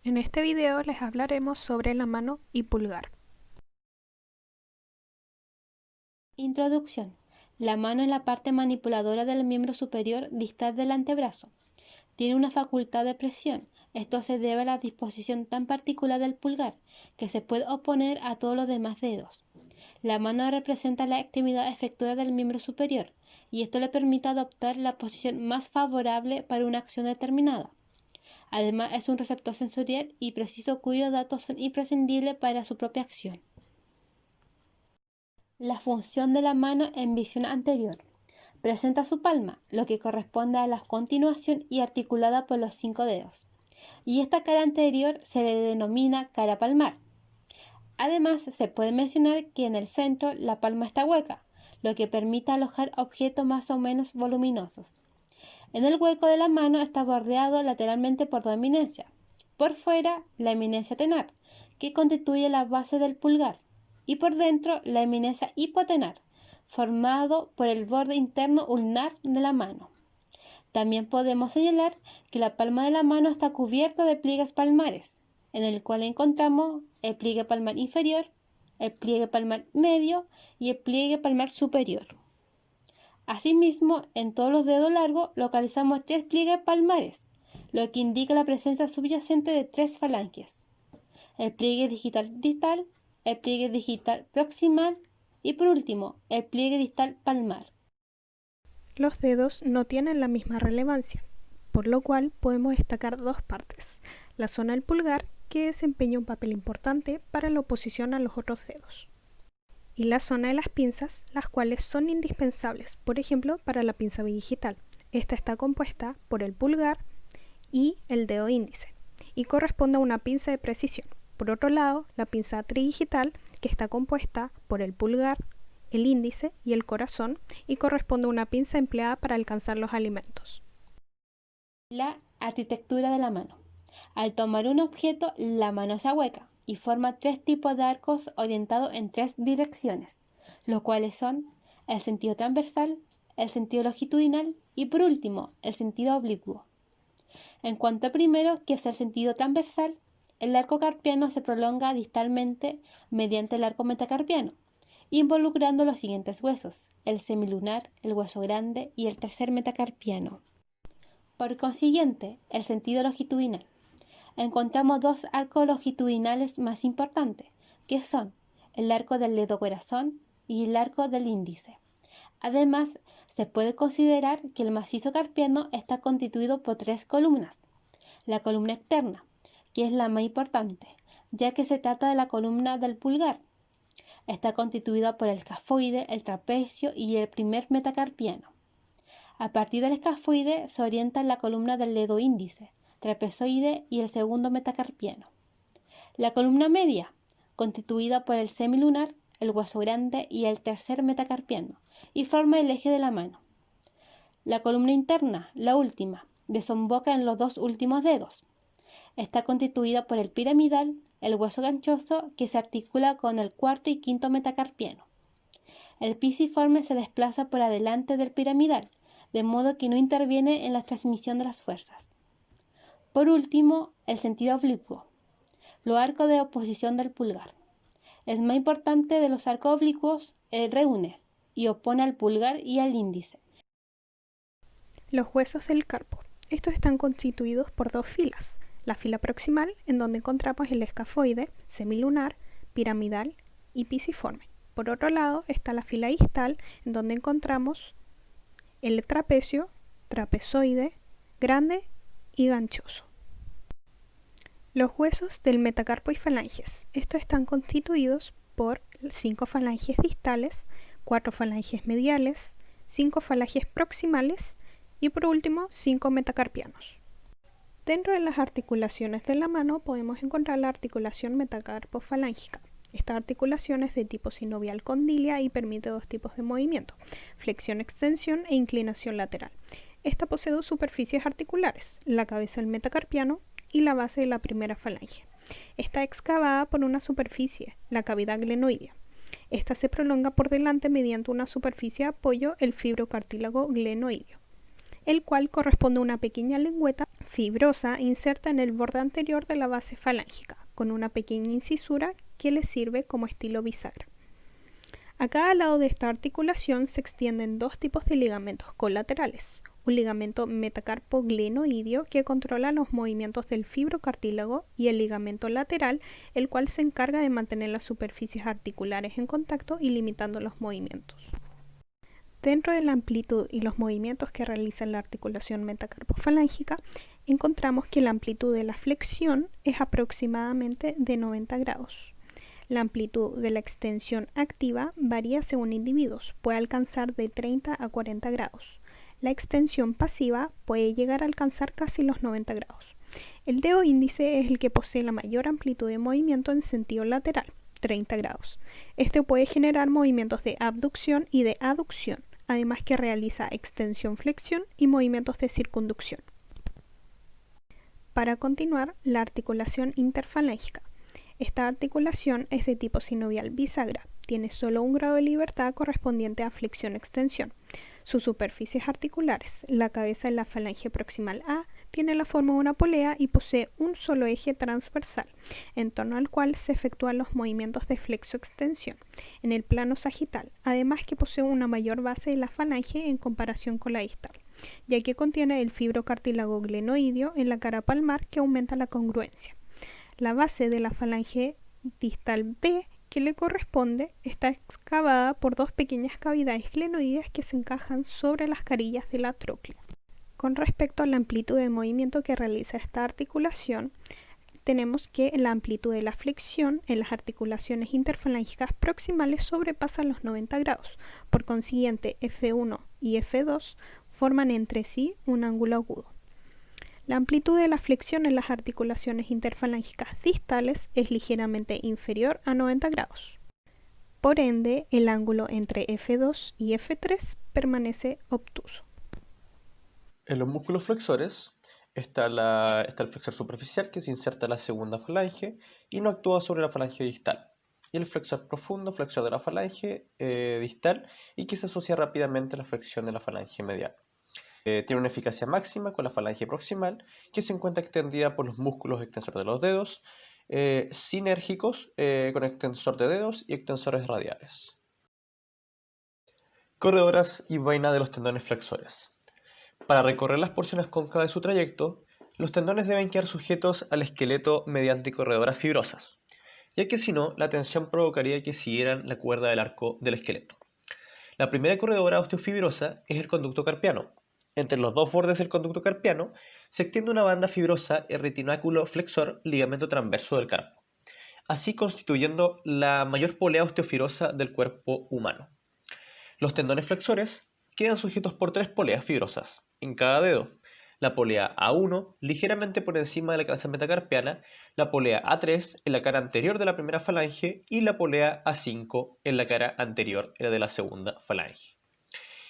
En este video les hablaremos sobre la mano y pulgar. Introducción. La mano es la parte manipuladora del miembro superior distal del antebrazo. Tiene una facultad de presión. Esto se debe a la disposición tan particular del pulgar, que se puede oponer a todos los demás dedos. La mano representa la actividad efectuada del miembro superior, y esto le permite adoptar la posición más favorable para una acción determinada. Además, es un receptor sensorial y preciso cuyos datos son imprescindibles para su propia acción. La función de la mano en visión anterior. Presenta su palma, lo que corresponde a la continuación y articulada por los 5 dedos. Y esta cara anterior se le denomina cara palmar. Además, se puede mencionar que en el centro la palma está hueca, lo que permite alojar objetos más o menos voluminosos. En el hueco de la mano está bordeado lateralmente por dos eminencias. Por fuera, la eminencia tenar, que constituye la base del pulgar, y por dentro, la eminencia hipotenar, formado por el borde interno ulnar de la mano. También podemos señalar que la palma de la mano está cubierta de pliegues palmares, en el cual encontramos el pliegue palmar inferior, el pliegue palmar medio y el pliegue palmar superior. Asimismo, en todos los dedos largos localizamos 3 pliegues palmares, lo que indica la presencia subyacente de 3 falanges: el pliegue digital distal, el pliegue digital proximal y por último, el pliegue distal palmar. Los dedos no tienen la misma relevancia, por lo cual podemos destacar dos partes: la zona del pulgar, que desempeña un papel importante para la oposición a los otros dedos, y la zona de las pinzas, las cuales son indispensables, por ejemplo, para la pinza bidigital. Esta está compuesta por el pulgar y el dedo índice, y corresponde a una pinza de precisión. Por otro lado, la pinza tridigital, que está compuesta por el pulgar, el índice y el corazón, y corresponde a una pinza empleada para alcanzar los alimentos. La arquitectura de la mano. Al tomar un objeto, la mano se ahueca y forma 3 tipos de arcos orientados en 3 direcciones, los cuales son el sentido transversal, el sentido longitudinal y por último, el sentido oblicuo. En cuanto al primero, que es el sentido transversal, el arco carpiano se prolonga distalmente mediante el arco metacarpiano, involucrando los siguientes huesos: el semilunar, el hueso grande y el tercer metacarpiano. Por consiguiente, el sentido longitudinal. Encontramos 2 arcos longitudinales más importantes, que son el arco del dedo corazón y el arco del índice. Además, se puede considerar que el macizo carpiano está constituido por 3 columnas. La columna externa, que es la más importante, ya que se trata de la columna del pulgar. Está constituida por el escafoide, el trapecio y el primer metacarpiano. A partir del escafoide se orienta la columna del dedo índice, trapezoide y el segundo metacarpiano. La columna media, constituida por el semilunar, el hueso grande y el tercer metacarpiano, y forma el eje de la mano. La columna interna, la última, desemboca en los 2 últimos dedos. Está constituida por el piramidal, el hueso ganchoso, que se articula con el cuarto y quinto metacarpiano. El pisiforme se desplaza por adelante del piramidal, de modo que no interviene en la transmisión de las fuerzas. Por último, el sentido oblicuo, los arcos de oposición del pulgar. El más importante de los arcos oblicuos reúne y opone al pulgar y al índice. Los huesos del carpo. Estos están constituidos por 2 filas: la fila proximal, en donde encontramos el escafoide, semilunar, piramidal y pisiforme. Por otro lado está la fila distal, en donde encontramos el trapecio, trapezoide, grande y ganchoso. Los huesos del metacarpo y falanges. Estos están constituidos por 5 falanges distales, 4 falanges mediales, 5 falanges proximales y por último 5 metacarpianos. Dentro de las articulaciones de la mano podemos encontrar la articulación metacarpofalángica. Esta articulación es de tipo sinovial condilia y permite 2 tipos de movimiento: flexión, extensión e inclinación lateral. Esta posee 2 superficies articulares: la cabeza del metacarpiano y la base de la primera falange. Está excavada por una superficie, la cavidad glenoidea. Esta se prolonga por delante mediante una superficie de apoyo, el fibrocartílago glenoideo, el cual corresponde a una pequeña lengüeta fibrosa inserta en el borde anterior de la base falángica, con una pequeña incisura que le sirve como estilo bisagra. A cada lado de esta articulación se extienden dos tipos de ligamentos colaterales, un ligamento metacarpo-glenoideo que controla los movimientos del fibrocartílago y el ligamento lateral, el cual se encarga de mantener las superficies articulares en contacto y limitando los movimientos. Dentro de la amplitud y los movimientos que realiza la articulación metacarpofalángica, encontramos que la amplitud de la flexión es aproximadamente de 90 grados. La amplitud de la extensión activa varía según individuos, puede alcanzar de 30 a 40 grados. La extensión pasiva puede llegar a alcanzar casi los 90 grados. El dedo índice es el que posee la mayor amplitud de movimiento en sentido lateral, 30 grados. Este puede generar movimientos de abducción y de aducción, además que realiza extensión-flexión y movimientos de circunducción. Para continuar, la articulación interfalángica. Esta articulación es de tipo sinovial bisagra, tiene solo un grado de libertad correspondiente a flexión-extensión. Sus superficies articulares, la cabeza de la falange proximal A, tiene la forma de una polea y posee un solo eje transversal, en torno al cual se efectúan los movimientos de flexo-extensión, en el plano sagital, además que posee una mayor base de la falange en comparación con la distal, ya que contiene el fibrocartílago glenoideo en la cara palmar que aumenta la congruencia. La base de la falange distal B que le corresponde está excavada por dos pequeñas cavidades glenoideas que se encajan sobre las carillas de la tróclea. Con respecto a la amplitud de movimiento que realiza esta articulación, tenemos que la amplitud de la flexión en las articulaciones interfalángicas proximales sobrepasa los 90 grados. Por consiguiente, F1 y F2 forman entre sí un ángulo agudo. La amplitud de la flexión en las articulaciones interfalángicas distales es ligeramente inferior a 90 grados. Por ende, el ángulo entre F2 y F3 permanece obtuso. En los músculos flexores está el flexor superficial que se inserta en la segunda falange y no actúa sobre la falange distal. Y el flexor profundo, flexor de la falange distal y que se asocia rápidamente a la flexión de la falange medial. Tiene una eficacia máxima con la falange proximal que se encuentra extendida por los músculos extensores de los dedos, sinérgicos con extensor de dedos y extensores radiales. Corredoras y vaina de los tendones flexores. Para recorrer las porciones cóncavas de su trayecto, los tendones deben quedar sujetos al esqueleto mediante corredoras fibrosas, ya que si no, la tensión provocaría que siguieran la cuerda del arco del esqueleto. La primera corredora osteofibrosa es el conducto carpiano. Entre los dos bordes del conducto carpiano se extiende una banda fibrosa, el retináculo flexor, ligamento transverso del carpo, así constituyendo la mayor polea osteofibrosa del cuerpo humano. Los tendones flexores quedan sujetos por tres poleas fibrosas en cada dedo. La polea A1 ligeramente por encima de la cabeza metacarpiana, la polea A3 en la cara anterior de la primera falange y la polea A5 en la cara anterior de la segunda falange.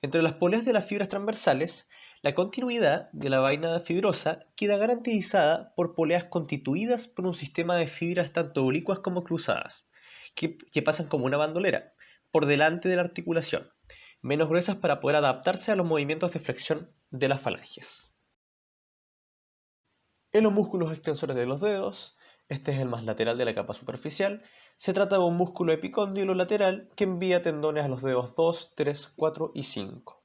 Entre las poleas de las fibras transversales, la continuidad de la vaina fibrosa queda garantizada por poleas constituidas por un sistema de fibras tanto oblicuas como cruzadas, que pasan como una bandolera, por delante de la articulación, menos gruesas para poder adaptarse a los movimientos de flexión de las falanges. En los músculos extensores de los dedos, este es el más lateral de la capa superficial, se trata de un músculo epicóndilo lateral que envía tendones a los dedos 2, 3, 4 y 5.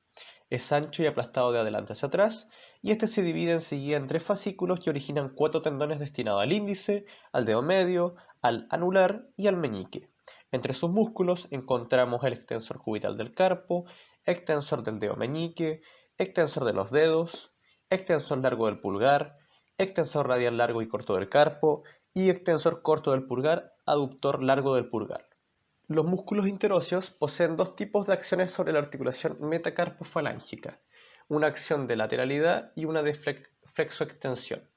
Es ancho y aplastado de adelante hacia atrás, y este se divide enseguida en tres fascículos que originan 4 tendones destinados al índice, al dedo medio, al anular y al meñique. Entre sus músculos encontramos el extensor cubital del carpo, extensor del dedo meñique, extensor de los dedos, extensor largo del pulgar, extensor radial largo y corto del carpo y extensor corto del pulgar, aductor largo del pulgar. Los músculos interóseos poseen dos tipos de acciones sobre la articulación metacarpofalángica, una acción de lateralidad y una de flexoextensión.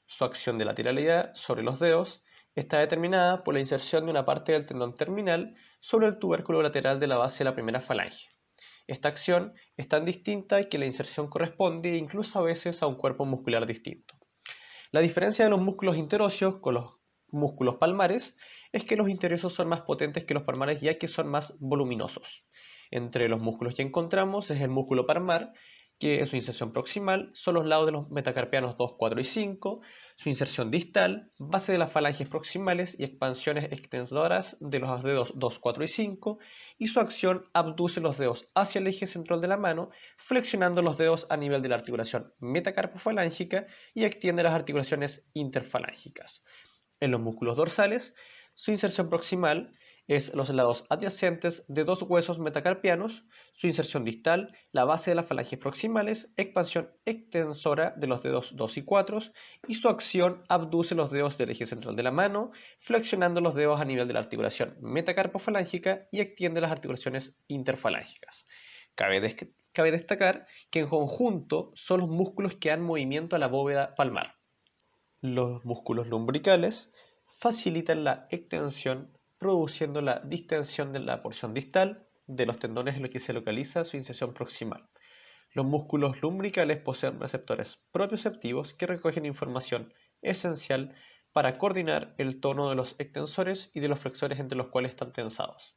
Su acción de lateralidad sobre los dedos está determinada por la inserción de una parte del tendón terminal sobre el tubérculo lateral de la base de la primera falange. Esta acción es tan distinta que la inserción corresponde incluso a veces a un cuerpo muscular distinto. La diferencia de los músculos interóseos con los músculos palmares es que los interóseos son más potentes que los palmares ya que son más voluminosos. Entre los músculos que encontramos es el músculo palmar, que en su inserción proximal son los lados de los metacarpianos 2, 4 y 5, su inserción distal, base de las falanges proximales y expansiones extensoras de los dedos 2, 4 y 5, y su acción abduce los dedos hacia el eje central de la mano, flexionando los dedos a nivel de la articulación metacarpofalángica y extiende las articulaciones interfalángicas. En los músculos dorsales, su inserción proximal es los lados adyacentes de dos huesos metacarpianos, su inserción distal, la base de las falanges proximales, expansión extensora de los dedos 2 y 4, y su acción abduce los dedos del eje central de la mano, flexionando los dedos a nivel de la articulación metacarpofalángica y extiende las articulaciones interfalángicas. Cabe destacar que en conjunto son los músculos que dan movimiento a la bóveda palmar. Los músculos lumbricales facilitan la extensión produciendo la distensión de la porción distal de los tendones en los que se localiza su inserción proximal. Los músculos lumbricales poseen receptores propioceptivos que recogen información esencial para coordinar el tono de los extensores y de los flexores entre los cuales están tensados.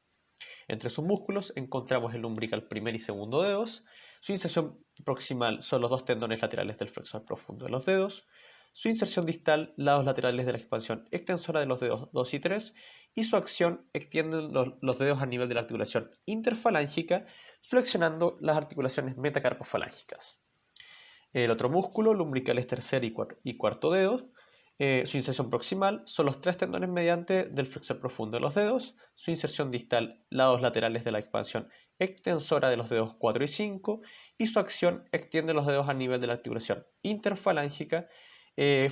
Entre sus músculos encontramos el lumbrical primer y segundo dedos. Su inserción proximal son los dos tendones laterales del flexor profundo de los dedos. Su inserción distal, lados laterales de la expansión extensora de los dedos 2 y 3, y su acción extiende los dedos a nivel de la articulación interfalángica, flexionando las articulaciones metacarpofalángicas. El otro músculo, lumbricales tercer y cuarto dedos, su inserción proximal son los tres tendones mediantes del flexor profundo de los dedos, su inserción distal, lados laterales de la expansión extensora de los dedos 4 y 5, y su acción extiende los dedos a nivel de la articulación interfalángica,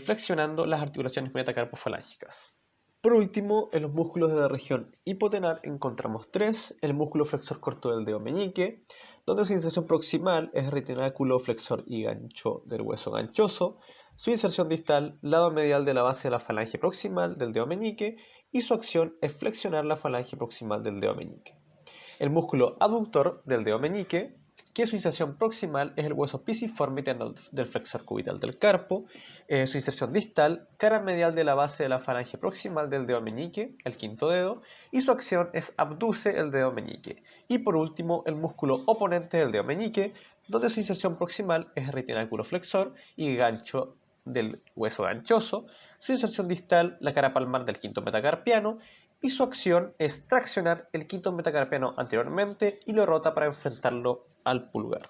flexionando las articulaciones metacarpofalángicas. Por último, en los músculos de la región hipotenar encontramos tres: el músculo flexor corto del dedo meñique, donde su inserción proximal es el retináculo flexor y gancho del hueso ganchoso, su inserción distal, lado medial de la base de la falange proximal del dedo meñique, y su acción es flexionar la falange proximal del dedo meñique. El músculo abductor del dedo meñique, que su inserción proximal es el hueso pisiforme del flexor cubital del carpo, su inserción distal, cara medial de la base de la falange proximal del dedo meñique, el quinto dedo, y su acción es abduce el dedo meñique. Y por último, el músculo oponente del dedo meñique, donde su inserción proximal es el retináculo flexor y gancho del hueso ganchoso, su inserción distal, la cara palmar del quinto metacarpiano, y su acción es traccionar el quinto metacarpiano anteriormente y lo rota para enfrentarlo al pulgar.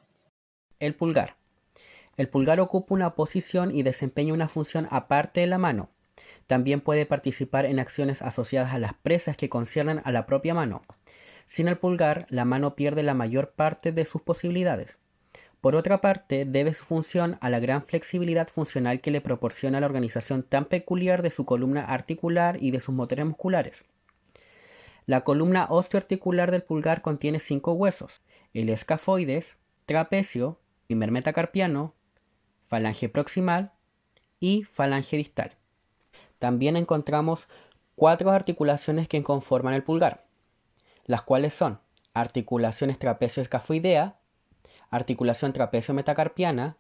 El pulgar. El pulgar ocupa una posición y desempeña una función aparte de la mano. También puede participar en acciones asociadas a las presas que conciernen a la propia mano. Sin el pulgar, la mano pierde la mayor parte de sus posibilidades. Por otra parte, debe su función a la gran flexibilidad funcional que le proporciona la organización tan peculiar de su columna articular y de sus motores musculares. La columna osteoarticular del pulgar contiene 5 huesos: el escafoides, trapecio, primer metacarpiano, falange proximal y falange distal. También encontramos 4 articulaciones que conforman el pulgar, las cuales son articulaciones trapecio-escafoidea, articulación trapecio-metacarpiana,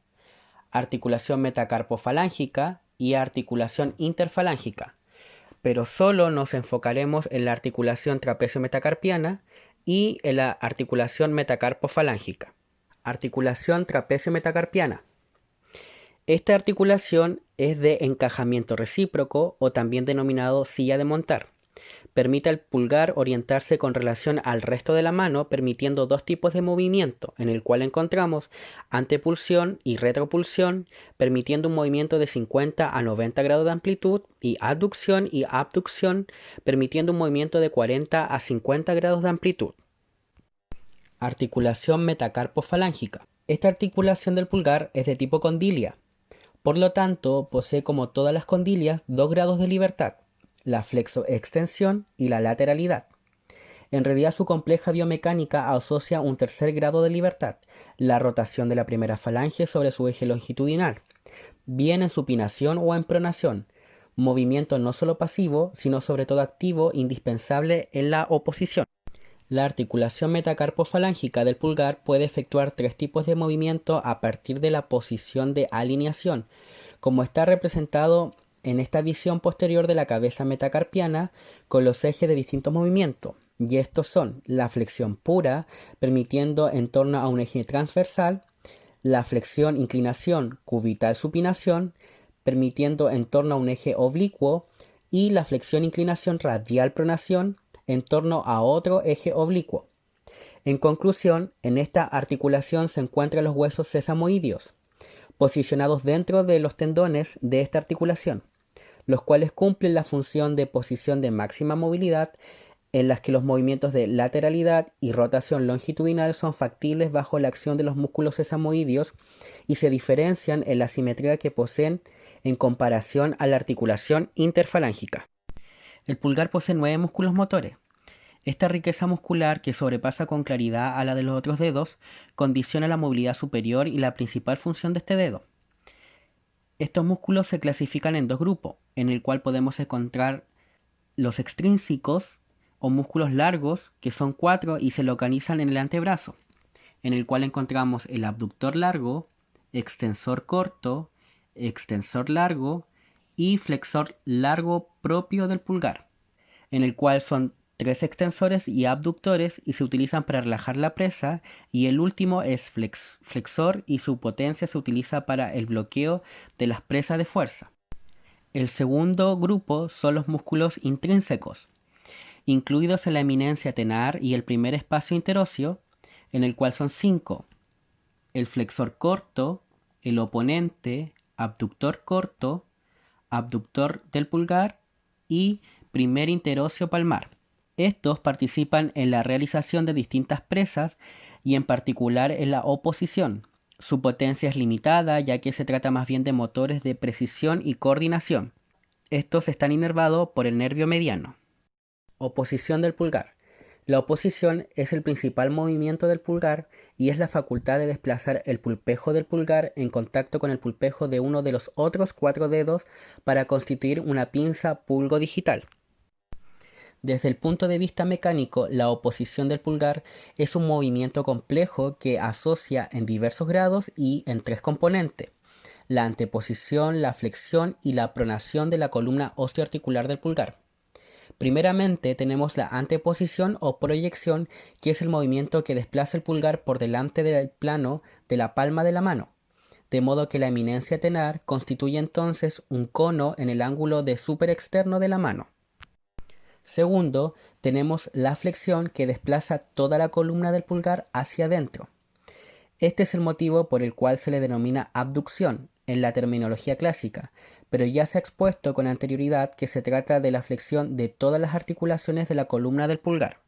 articulación metacarpofalángica y articulación interfalángica, pero solo nos enfocaremos en la articulación trapecio-metacarpiana y en la articulación metacarpofalángica. Articulación trapecio-metacarpiana. Esta articulación es de encajamiento recíproco o también denominado silla de montar. Permite al pulgar orientarse con relación al resto de la mano, permitiendo dos tipos de movimiento, en el cual encontramos antepulsión y retropulsión, permitiendo un movimiento de 50 a 90 grados de amplitud, y abducción y abducción, permitiendo un movimiento de 40 a 50 grados de amplitud. Articulación metacarpofalángica. Esta articulación del pulgar es de tipo condilia. Por lo tanto, posee, como todas las condilias, 2 grados de libertad: la flexoextensión y la lateralidad. En realidad, su compleja biomecánica asocia un tercer grado de libertad: la rotación de la primera falange sobre su eje longitudinal, bien en supinación o en pronación, movimiento no solo pasivo, sino sobre todo activo, indispensable en la oposición. La articulación metacarpofalángica del pulgar puede efectuar 3 tipos de movimiento a partir de la posición de alineación, como está representado en esta visión posterior de la cabeza metacarpiana, con los ejes de distintos movimientos, y estos son la flexión pura, permitiendo en torno a un eje transversal; la flexión inclinación cubital supinación, permitiendo en torno a un eje oblicuo, y la flexión inclinación radial pronación en torno a otro eje oblicuo. En conclusión, en esta articulación se encuentran los huesos sesamoideos, posicionados dentro de los tendones de esta articulación, los cuales cumplen la función de posición de máxima movilidad, en las que los movimientos de lateralidad y rotación longitudinal son factibles bajo la acción de los músculos sesamoideos y se diferencian en la simetría que poseen en comparación a la articulación interfalángica. El pulgar posee 9 músculos motores. Esta riqueza muscular, que sobrepasa con claridad a la de los otros dedos, condiciona la movilidad superior y la principal función de este dedo. Estos músculos se clasifican en dos grupos, en el cual podemos encontrar los extrínsecos o músculos largos, que son 4 y se localizan en el antebrazo, en el cual encontramos el abductor largo, extensor corto, extensor largo y flexor largo propio del pulgar, en el cual son 3 extensores y abductores y se utilizan para relajar la presa, y el último es flexor y su potencia se utiliza para el bloqueo de las presas de fuerza. El segundo grupo son los músculos intrínsecos, incluidos en la eminencia tenar y el primer espacio interóseo, en el cual son 5: el flexor corto, el oponente, abductor corto, abductor del pulgar y primer interóseo palmar. Estos participan en la realización de distintas presas y en particular en la oposición. Su potencia es limitada, ya que se trata más bien de motores de precisión y coordinación. Estos están inervados por el nervio mediano. Oposición del pulgar. La oposición es el principal movimiento del pulgar y es la facultad de desplazar el pulpejo del pulgar en contacto con el pulpejo de uno de los otros 4 dedos para constituir una pinza pulgo-digital. Desde el punto de vista mecánico, la oposición del pulgar es un movimiento complejo que asocia en diversos grados y en 3 componentes: la anteposición, la flexión y la pronación de la columna osteoarticular del pulgar. Primeramente tenemos la anteposición o proyección, que es el movimiento que desplaza el pulgar por delante del plano de la palma de la mano, de modo que la eminencia tenar constituye entonces un cono en el ángulo de superexterno de la mano. Segundo, tenemos la flexión, que desplaza toda la columna del pulgar hacia adentro. Este es el motivo por el cual se le denomina abducción en la terminología clásica, pero ya se ha expuesto con anterioridad que se trata de la flexión de todas las articulaciones de la columna del pulgar.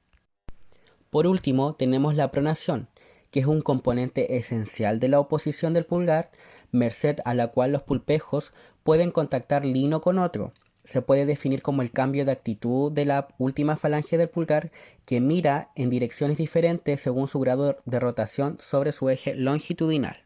Por último, tenemos la pronación, que es un componente esencial de la oposición del pulgar, merced a la cual los pulpejos pueden contactar lino con otro. Se puede definir como el cambio de actitud de la última falange del pulgar, que mira en direcciones diferentes según su grado de rotación sobre su eje longitudinal.